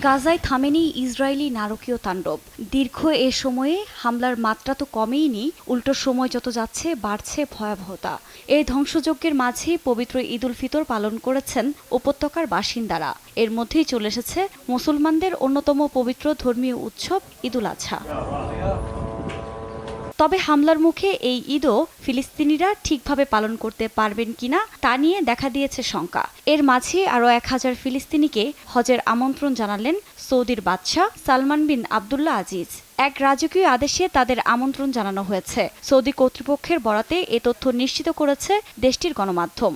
গাজায় থামেনি ইসরায়েলি নারকীয় তাণ্ডব। দীর্ঘ এ সময়ে হামলার মাত্রা তো কমেইনি, উল্টো সময় যত যাচ্ছে বাড়ছে ভয়াবহতা। এই ধ্বংসযজ্ঞের মাঝেই পবিত্র ঈদ উল ফিতর পালন করেছেন উপত্যকার বাসিন্দারা। এর মধ্যেই চলে এসেছে মুসলমানদের অন্যতম পবিত্র ধর্মীয় উৎসব ঈদ উল আজহা। তবে হামলার মুখে এই ঈদও ফিলিস্তিনিরা ঠিকভাবে পালন করতে পারবেন কিনা তা নিয়ে দেখা দিয়েছে শঙ্কা। এর মাঝে আরও 1000 ফিলিস্তিনিকে হজের আমন্ত্রণ জানালেন সৌদির বাদশাহ সালমান বিন আবদুল্লাহ আজিজ। এক রাজকীয় আদেশে তাদের আমন্ত্রণ জানানো হয়েছে। সৌদি কর্তৃপক্ষের বরাতে এ তথ্য নিশ্চিত করেছে দেশটির গণমাধ্যম।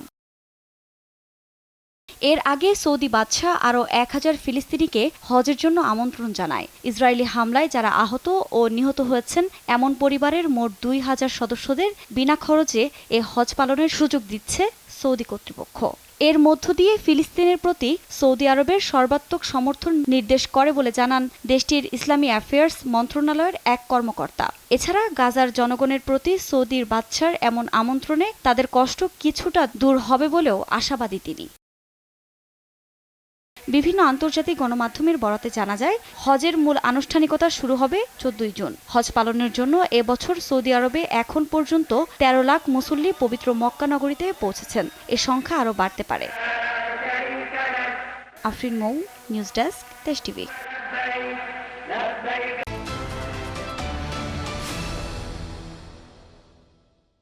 এর আগে সৌদি বাদশাহ আরও 1000 ফিলিস্তিনিকে হজের জন্য আমন্ত্রণ জানায়। ইসরায়েলি হামলায় যারা আহত ও নিহত হয়েছেন এমন পরিবারের মোট 2000 সদস্যদের বিনা খরচে এ হজ পালনের সুযোগ দিচ্ছে সৌদি কর্তৃপক্ষ। এর মধ্য দিয়ে ফিলিস্তিনের প্রতি সৌদি আরবের সর্বাত্মক সমর্থন নির্দেশ করে বলে জানান দেশটির ইসলামী অ্যাফেয়ার্স মন্ত্রণালয়ের এক কর্মকর্তা। এছাড়া গাজার জনগণের প্রতি সৌদির বাদশার এমন আমন্ত্রণে তাদের কষ্ট কিছুটা দূর হবে বলেও আশাবাদী তিনি। বিভিন্ন আন্তর্জাতিক গণমাধ্যমের বরাতে জানা যায়, হজের মূল আনুষ্ঠানিকতা শুরু হবে 14 জুন। হজ পালনের জন্য এবছর সৌদি আরবে এখন পর্যন্ত 13 লাখ মুসল্লি পবিত্র মক্কা নগরীতে পৌঁছেছেন। এ সংখ্যা আরও বাড়তে পারে। আফরিন মৌ, নিউজ ডেস্ক, দেশ টিভি।